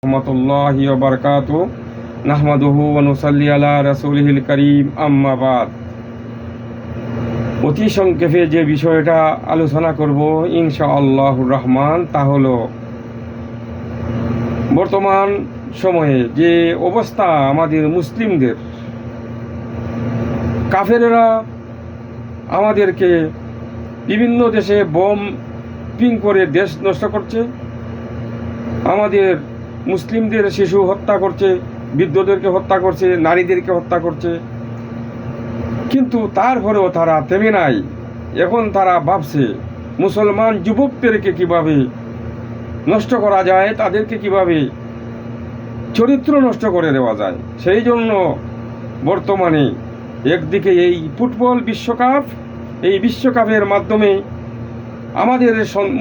রহমতুল্লাহি ওয়া বারাকাতুহু নাহমাদুহু ওয়া নুসাল্লি আলা রাসূলিহিল কারীম আম্মা বাদ। অতি সংক্ষেপে যে বিষয়টা আলোচনা করব ইনশাআল্লাহুর রহমান, তা হলো বর্তমান সময়ে যে অবস্থা আমাদের মুসলিমদের, কাফেররা আমাদেরকে বিভিন্ন দেশে বোমা করে দেশ নষ্ট করছে, আমাদের মুসলিমদের শিশু হত্যা করছে, বৃদ্ধদেরকে হত্যা করছে, নারীদেরকে হত্যা করছে। কিন্তু তারপরেও তারা থেমে নাই। এখন তারা ভাবছে মুসলমান যুবকদেরকে কিভাবে নষ্ট করা যায়, তাদেরকে কিভাবে চরিত্র নষ্ট করে দেওয়া যায়। সেই জন্য বর্তমানে একদিকে এই ফুটবল বিশ্বকাপ, এই বিশ্বকাপের মাধ্যমে আমাদের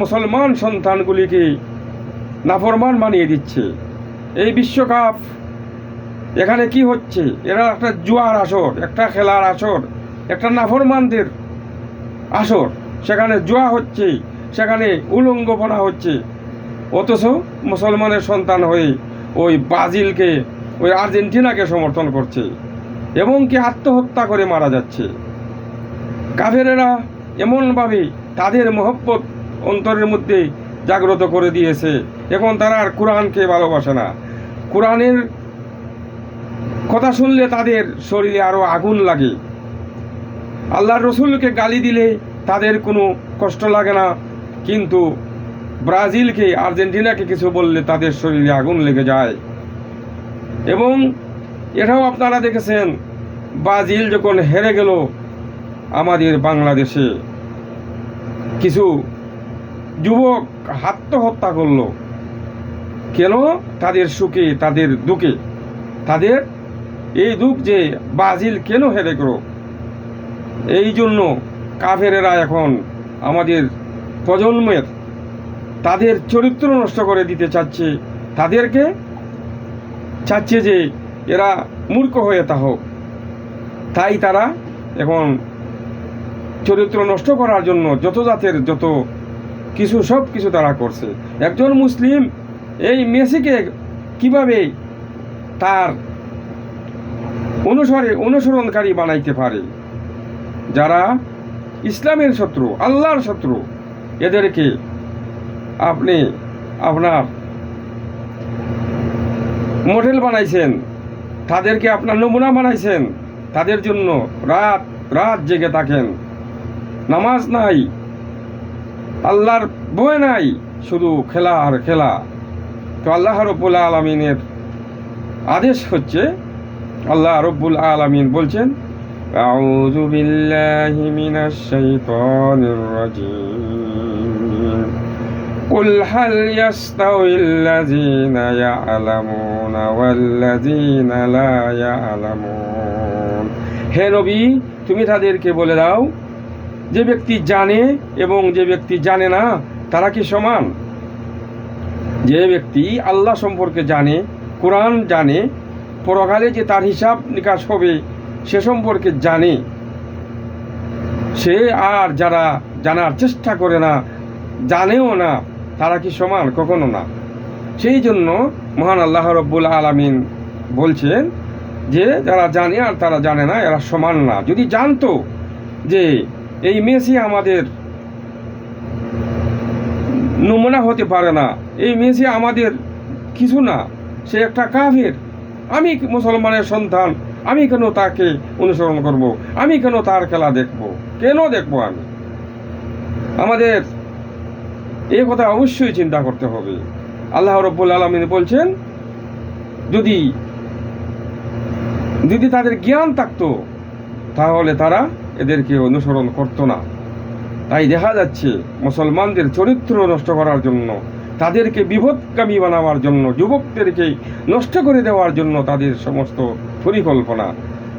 মুসলমান সন্তানগুলিকে নাফরমান বানিয়ে দিচ্ছে। এই বিশ্বকাপ এখানে কি হচ্ছে? এরা একটা জুয়ার আসর, একটা খেলার আসর, একটা নাফরমানদের আসর। সেখানে জুয়া হচ্ছে, সেখানে উলঙ্গপনা হচ্ছে, অথচ মুসলমানের সন্তান হয়ে ওই ব্রাজিলকে, ওই আর্জেন্টিনাকে সমর্থন করছে এবং কি আত্মহত্যা করে মারা যাচ্ছে। কাফেরেরা এমনভাবে তাদের মহব্বত অন্তরের মধ্যে জাগ্রত করে দিয়েছে, এখন তারা আর কোরআনকে ভালোবাসে না। কোরআনের কথা শুনলে তাদের শরীরে আরও আগুন লাগে। আল্লাহর রসুলকে গালি দিলে তাদের কোনো কষ্ট লাগে না, কিন্তু ব্রাজিলকে, আর্জেন্টিনাকে কিছু বললে তাদের শরীরে আগুন লেগে যায়। এবং এটাও আপনারা দেখেছেন, ব্রাজিল যখন হেরে গেল আমাদের বাংলাদেশে, কিছু যুবক আত্মহত্যা করলো। কেন? তাদের সুখে, তাদের দুঃখে, তাদের এই দুঃখ যে ব্রাজিল কেন হেরে গেল। এই জন্য কাফেরেরা এখন আমাদের প্রজন্মের, তাদের চরিত্র নষ্ট করে দিতে চাচ্ছে, তাদেরকে চাচ্ছে যে এরা মূর্খ হয়ে থাকুক। তাই তারা এখন চরিত্র নষ্ট করার জন্য যত জাতের যত কিছু, সব কিছু তারা করছে। একজন মুসলিম এই মেসিকে কিভাবে তার অনুসরণকারী বানাইতে পারে? যারা ইসলামের শত্রু, আল্লাহর শত্রু, এদেরকে আপনি আপনার মডেল বানাইছেন, তাদেরকে আপনার নমুনা বানাইছেন, তাদের জন্য রাত রাত জেগে থাকেন। নামাজ নাই, আল্লাহর ভয় নাই, শুধু খেলা আর খেলা। তো আল্লাহ রব্বুল আলামিনের আদেশ হচ্ছে, আল্লাহ রব্বুল আলামিন বলছেন, আউযু বিল্লাহি মিনাশ শাইতানির রাজীম, কুল হাল ইয়াস্তাউইল্লাযীনা ইয়া'লামুনা ওয়াল্লাযীনা লা ইয়া'লামুন। হে নবী, তুমি তাদেরকে বলে দাও, যে ব্যক্তি জানে এবং যে ব্যক্তি জানে না তারা কি সমান? যে ব্যক্তি আল্লাহ সম্পর্কে জানে, কোরআন জানে, পরকালে যে তার হিসাব নিকাশ হবে সে সম্পর্কে জানে, সে আর যারা জানার চেষ্টা করে না, জানেও না, তারা কি সমান? কখনো না। সেই জন্য মহান আল্লাহ রব্বুল আলামিন বলছেন যে যারা জানে আর তারা জানে না, এরা সমান না। যদি জানতো যে এই মেসি আমাদের নমুনা হতে পারে না, এই মেসি আমাদের কিছু না, সে একটা কাফের, আমি মুসলমানের সন্তান, আমি কেন তাকে অনুসরণ করব? আমি কেন তার খেলা দেখব? কেন দেখব আমি? আমাদের এই কথা অবশ্যই চিন্তা করতে হবে। আল্লাহ রব্বুল আলামিন বলছেন, যদি তাদের জ্ঞান থাকতো তাহলে তারা এদেরকে অনুসরণ করতো না। তাই দেখা যাচ্ছে মুসলমানদের চরিত্র নষ্ট করার জন্য, তাদেরকে বিপদগামী বানাবার জন্য, যুবকদেরকে নষ্ট করে দেওয়ার জন্য তাদের সমস্ত পরিকল্পনা।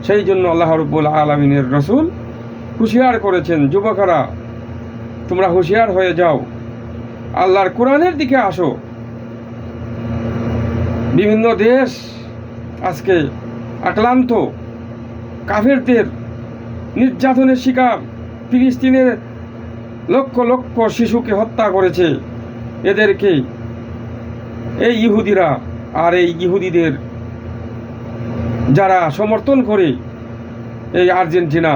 সেই জন্য আল্লাহ রব্বুল আলামিনের রসুল হুঁশিয়ার করেছেন, যুবকেরা তোমরা হুঁশিয়ার হয়ে যাও, আল্লাহর কোরআনের দিকে আসো। বিভিন্ন দেশ আজকে আক্রান্ত, কাফেরদের নির্যাতনের শিকার। ফিলিস্তিনের লক্ষ লক্ষ শিশুকে হত্যা করেছে। এদেরকে এই ইহুদিরা আর এই ইহুদিদের যারা সমর্থন করে এই আর্জেন্টিনা,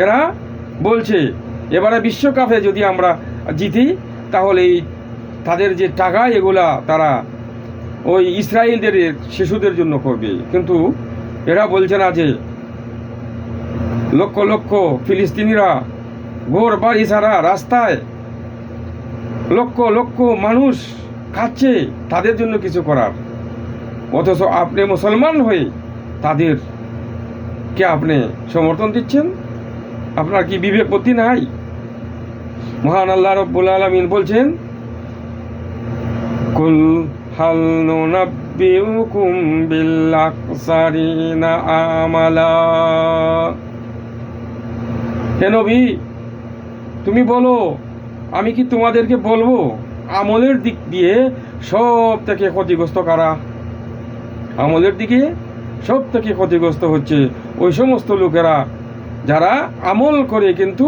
এরা বলছে এবারে বিশ্বকাপে যদি আমরা জিতি তাহলে এই তাদের যে টাকা এগুলা তারা ওই ইসরায়েলদের শিশুদের জন্য করবে। কিন্তু এরা বলছে না যে লক্ষ লক্ষ ফিলিস্তিনিরা ঘর বাড়ি ছাড়া রাস্তায় লক্ষ লক্ষ মানুষ খাচ্ছে, তাদের জন্য কিছু করার। অথচ আপনি মুসলমান হয়ে তাদেরকে আপনি সমর্থন দিচ্ছেন। আপনার কি বিবেক বুদ্ধি নাই? মহান আল্লাহ রাব্বুল আলামিন বলছেন, কুল হাল নুনাব্বিউকুম বিল আকসারিনা আমালা। হে নবী, তুমি বলো, আমি কি তোমাদেরকে বলবো আমলের দিক দিয়ে সব থেকে ক্ষতিগ্রস্ত কারা? আমলের দিকে সব থেকে ক্ষতিগ্রস্ত হচ্ছে ওই সমস্ত লোকেরা যারা আমল করে কিন্তু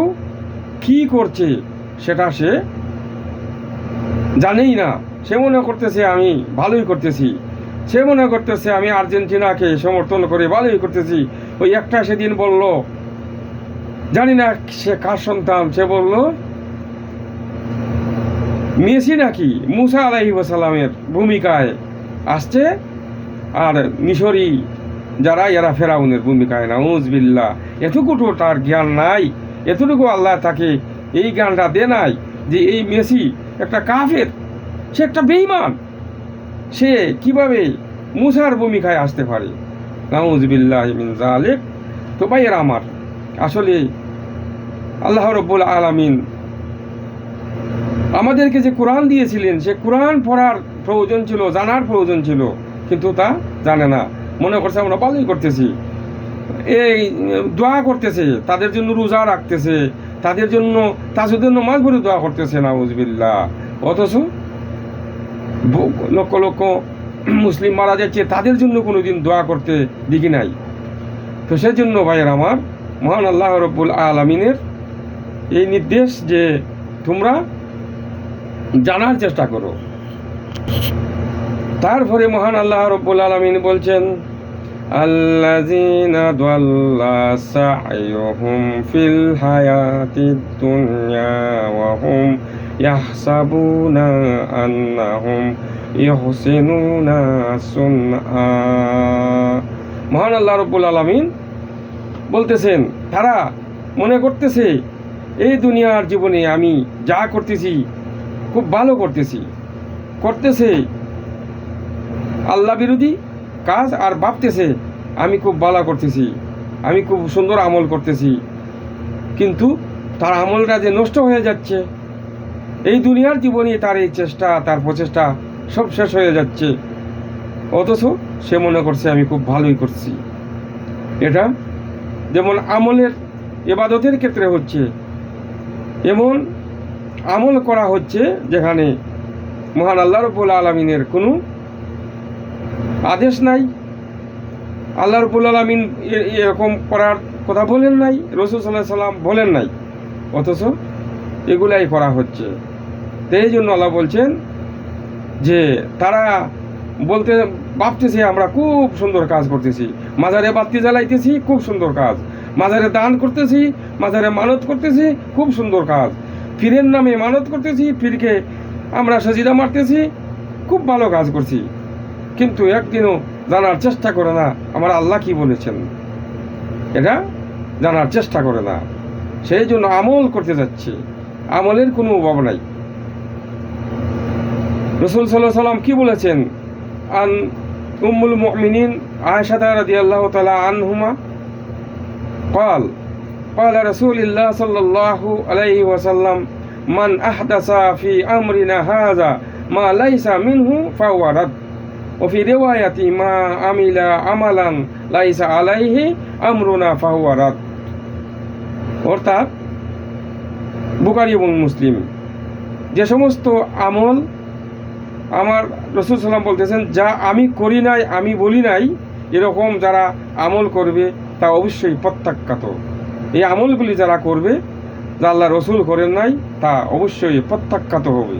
কি করছে সেটা সে জানেই না। সে মনে করতেছে আমি ভালোই করতেছি, সে মনে করতেছে আমি আর্জেন্টিনাকে সমর্থন করে ভালোই করতেছি। ওই একটা সেদিন বলল, জানি না সে কার সন্তান, সে বলল মেসি নাকি মুসা আলাইহিস সালামের ভূমিকায় আসছে, আর মিশরি যারা এরা ফেরাউনের ভূমিকায়। নাউজুবিল্লাহ, এতটুকু তার জ্ঞান নাই, এতটুকু আল্লাহ তাকে এই জ্ঞানটা দে নাই যে এই মেসি একটা কাফের, সে একটা বেঈমান, সে কিভাবে মুসার ভূমিকায় আসতে পারে। নাউজুবিল্লাহি মিন যালিক। তো ভাইয়েরা আমার, আসলে আল্লাহ রাব্বুল আলামিন আমাদেরকে যে কোরআন দিয়েছিলেন, সে কোরআন পড়ার প্রয়োজন ছিল, জানার প্রয়োজন ছিল, কিন্তু তা জানে না। মনে করছে আমরা ভালোই করতেছি, এই দোয়া করতেছে, তাদের জন্য রোজা রাখতেছে, তাদের জন্য তাজুদের নামাজ পড়ে দোয়া করতেছে, নাউজুবিল্লাহ। অথচ লক্ষ লক্ষ মুসলিম মারা যাচ্ছে, তাদের জন্য কোনোদিন দোয়া করতে দেখি নাই। তো সেজন্য ভাইয়ের আমার, মহান আল্লাহ রাব্বুল আলামিনের এই নির্দেশ যে তোমরা জানার চেষ্টা করো। তারপরে মহান আল্লাহ রাব্বুল আলামিন বলছেন, আল্লাযীনা দাল্লা সা'য়ুহুম ফিল হায়াতিদ দুনিয়া ওয়া হুম ইয়াহসাবুনা আন্নাহুম ইহসিনুনা সুনআ। মহান আল্লাহ রাব্বুল আলামিন বলতেছেন, তারা মনে করতেছে এই দুনিয়ার জীবনে আমি যা করতেছি খুব ভালো করতেছে আল্লাহ বিরোধী কাজ, আর ভাবতেছে আমি খুব ভালো করতেছি, আমি খুব সুন্দর আমল করতেছি, কিন্তু তার আমলটা যে নষ্ট হয়ে যাচ্ছে, এই দুনিয়ার জীবনে তার এই চেষ্টা, তার প্রচেষ্টা সব শেষ হয়ে যাচ্ছে। অথচ সে মনে করছে আমি খুব ভালোই করছি। এটা যেমন আমলের ইবাদতের ক্ষেত্রে হচ্ছে, এমন আমল করা হচ্ছে যেখানে মহান আল্লাহ রাব্বুল আলামিনের কোনো আদেশ নাই, আল্লাহ রাব্বুল আলামিন এরকম করার কথা বলেন নাই, রাসূল সাল্লাল্লাহু আলাইহি সাল্লাম বলেন নাই, অথচ এগুলাই করা হচ্ছে। তো এই জন্য আল্লাহ বলছেন যে তারা ভাবতেছে আমরা খুব সুন্দর কাজ করতেছি, মাজারে বাতি জ্বালাইতেছি, খুব সুন্দর কাজ, মাজারে দান করতেছি, মাজারে মানত করতেছি, খুব সুন্দর কাজ, পীরের নামে মানত করতেছি, পীরকে আমরা সাজিদা মারতেছি, খুব ভালো কাজ করছি, কিন্তু একদিনও জানার চেষ্টা করে না আমার আল্লাহ কি বলেছেন, এটা জানার চেষ্টা করে না। সেই জন্য আমল করতে যাচ্ছে, আমলের কোনো অভাব নাই। রাসূল সাল্লাল্লাহু আলাইহি সাল্লাম কি বলেছেন? আন উম্মুল মুমিনিন আয়েশা রাদিয়াল্লাহু তাআলা আনহুমা قال قال رسول الله صلى الله عليه وسلم من أحدث في أمرنا هذا ما ليس منه فهو رد وفي رواية ما عمل عملا ليس عليه أمرنا فهو رد। অর্থাৎ বুখারী এবং মুসলিম, যে সমস্ত আমল আমার রাসূল সাল্লাল্লাহু বলতেছেন যা আমি করি নাই, আমি বলি নাই, এরকম যারা আমল করবে তা অবশ্যই প্রত্যাখ্যাত। এই আমলগুলি যারা করবে যা আল্লাহ রসুল করেন নাই তা অবশ্যই প্রত্যাখ্যাত হবে।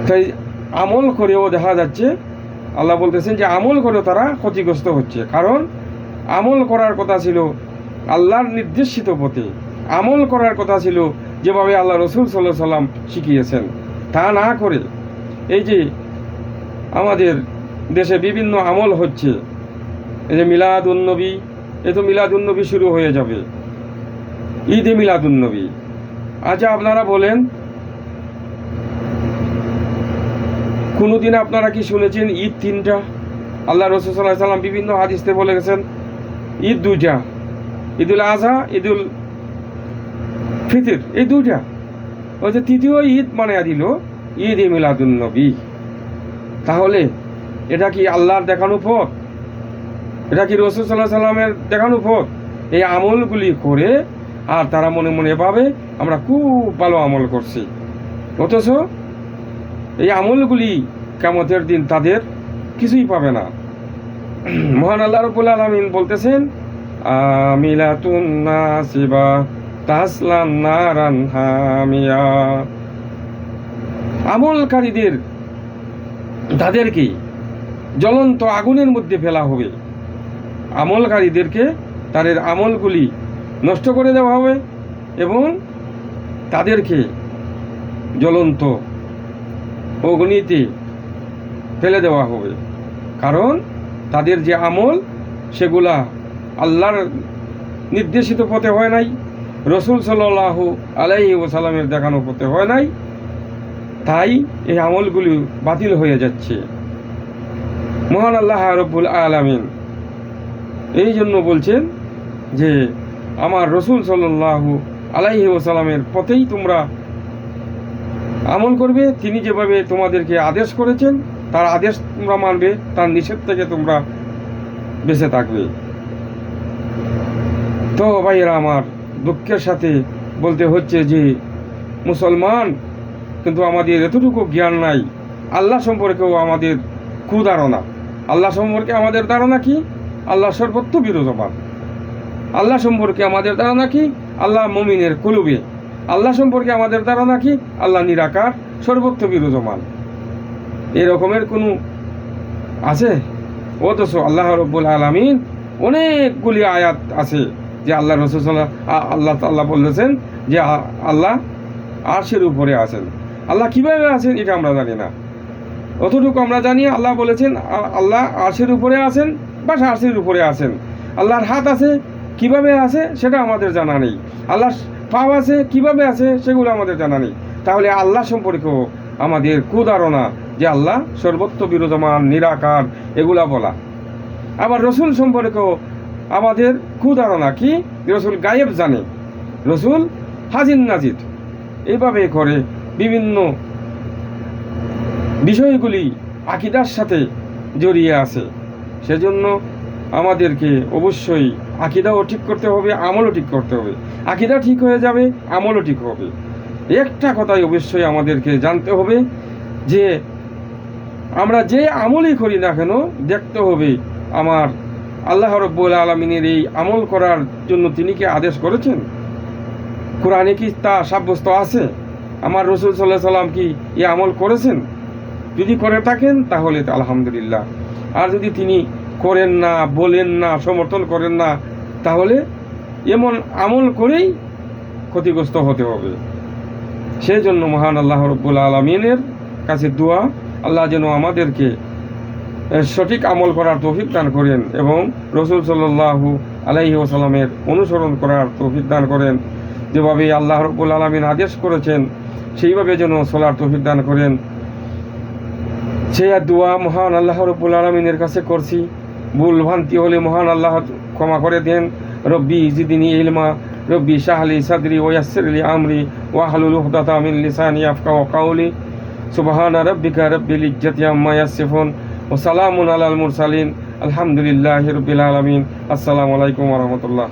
তাই আমল করেও দেখা যাচ্ছে, আল্লাহ বলতেছেন যে আমল করেও তারা ক্ষতিগ্রস্ত হচ্ছে। কারণ আমল করার কথা ছিল আল্লাহর নির্দেশিত পথে, আমল করার কথা ছিল যেভাবে আল্লাহ রসুল সাল্লাল্লাহু আলাইহি সাল্লাম শিখিয়েছেন, তা না করে এই যে আমাদের দেশে বিভিন্ন আমল হচ্ছে, এই যে মিলাদুন্নবী, এ তো মিলাদুন্নবী শুরু হয়ে যাবে, ঈদে মিলাদুন্নবী। আচ্ছা আপনারা বলেন, কোনোদিন আপনারা কি শুনেছেন ঈদ 3টা? আল্লাহ রসুল সাল্লাল্লাহু আলাইহি সাল্লাম বিভিন্ন হাদিসে বলে গেছেন ঈদ 2টা, ঈদুল আজহা, ঈদুল ফিতর, এই 2টা। ওই যে তৃতীয় ঈদ মানে দিল ঈদে মিলাদুন্নবী। তাহলে এটা কি আল্লাহর দেখানো পথ? এটা কি রাসূল সাল্লাল্লাহু আলাইহি সাল্লামের দেখানো পথ? এই আমলগুলি করে আর তারা মনে মনে ভাবে আমরা খুব ভালো আমল করছি, অথচ এই আমলগুলি কিয়ামতের দিন তাদের কিছুই পাবে না। মহান আল্লাহ রাব্বুল আলামিন বলতেছেন, আমিলাতুন নাসিবা তাসলান নারান হামিয়া। আমলকারীদের তাদেরকে জ্বলন্ত আগুনের মধ্যে ফেলা হবে। আমলকারীদেরকে তাদের আমলগুলি নষ্ট করে দেওয়া হবে এবং তাদেরকে জ্বলন্ত অগ্নিতে ফেলে দেওয়া হবে। কারণ তাদের যে আমল সেগুলা আল্লাহর নির্দেশিত পথে হয় নাই, রসুল সাল্লাল্লাহু আলাইহি ওয়াসাল্লামের দেখানো পথে হয় নাই, তাই এই আমলগুলি বাতিল হয়ে যাচ্ছে। মহান আল্লাহ রাব্বুল আলামিন এই জন্য বলছেন যে আমার রসুল সাল্লাল্লাহু আলাইহি ওয়াসাল্লামের পথেই তোমরা আমল করবে, তিনি যেভাবে তোমাদেরকে আদেশ করেছেন তার আদেশ তোমরা মানবে, তার নিষেধ থেকে তোমরা বেঁচে থাকবে। তো ভাইয়েরা আমার, দুঃখের সাথে বলতে হচ্ছে যে মুসলমান কিন্তু আমাদের এতটুকু জ্ঞান নাই, আল্লাহ সম্পর্কেও আমাদের কুধারণা। আল্লাহ সম্পর্কে আমাদের ধারণা কি? আল্লাহ সর্বত্র বিরাজমান। আল্লাহ সম্পর্কে আমাদের ধারণা কি? আল্লাহ মুমিনের কুলুবে। আল্লাহ সম্পর্কে আমাদের ধারণা কি? আল্লাহ নিরাকার, সর্বত্র বিরাজমান। এরকমের কোনো আছে? অথচ আল্লাহ রাব্বুল আলামিন অনেকগুলি আয়াত আছে যে আল্লাহ রাসূল আল্লাহ তাআলা বলেছেন যে আল্লাহ আরশের উপরে আছেন। আল্লাহ কিভাবে আছেন এটা আমরা জানি না, অতটুকু আমরা জানি আল্লাহ বলেছেন আল্লাহ আরশের উপরে আছেন, বাস আরশের উপরে আছেন। আল্লাহর হাত আছে, কিভাবে আছে সেটা আমাদের জানা নেই। আল্লাহর পাও আছে, কিভাবে আছে সেগুলো আমাদের জানা নেই। তাহলে আল্লাহ সম্পর্কেও আমাদের কুধারণা যে আল্লাহ সর্বত্র বিরাজমান, নিরাকার, এগুলা বলা। আবার রসুল সম্পর্কেও আমাদের কুধারণা কি? রসুল গায়েব জানে, রসুল হাজির নাজির, এইভাবে করে বিভিন্ন বিষয়গুলি আকীদার সাথে জড়িয়ে আছে। সেজন্য আমাদেরকে অবশ্যই আকীদাও ঠিক করতে হবে, আমলও ঠিক করতে হবে। আকীদা ঠিক হয়ে যাবে, আমলও ঠিক হবে। একটা কথাই অবশ্যই আমাদেরকে জানতে হবে যে আমরা যে আমলই করি না কেন দেখতে হবে আমার আল্লাহ রাব্বুল আলামিনের এই আমল করার জন্য তিনি কি আদেশ করেছেন? কোরআনে কি তা সাব্যস্ত আছে? আমার রসুল সাল্লাল্লাহু আলাইহি সাল্লাম কি এই আমল করেছেন? যদি করে থাকেন তাহলে তো আলহামদুলিল্লাহ। আর যদি তিনি করেন না, বলেন না, সমর্থন করেন না, তাহলে এমন আমল করেই ক্ষতিগ্রস্ত হতে হবে। সেই জন্য মহান আল্লাহ রাব্বুল আলামিনের কাছে দোয়া, আল্লাহ যেন আমাদেরকে সঠিক আমল করার তৌফিক দান করেন এবং রসুল সাল্লাল্লাহু আলাইহি ওয়াসাল্লামের অনুসরণ করার তৌফিক দান করেন। যেভাবে আল্লাহ রাব্বুল আলামিন আদেশ করেছেন সেইভাবে যেন চলার তৌফিক দান করেন। সেই দোয়া মহান আল্লাহ রাব্বুল আলামিনের কাছে করছি। ভুল ভ্রান্তি হলে মহান আল্লাহ ক্ষমা করে দেন। রব্বি জিদনি ইলমা, রব্বি শাহলি সাদরি ওয়াসসির লি আমরি ওয়াহলুল উকদাতাম মিন লিসানি ইয়াফকাহু কাওলি। সুবহানা রাব্বিকা রাব্বিল ইজ্জাতি আম্মা ইয়াসিফুন ওয়া সালামুন আলাল মুরসালিন। আলহামদুলিল্লাহি রাব্বিল আলামিন। আসসালামু আলাইকুম ওয়া রাহমাতুল্লাহ।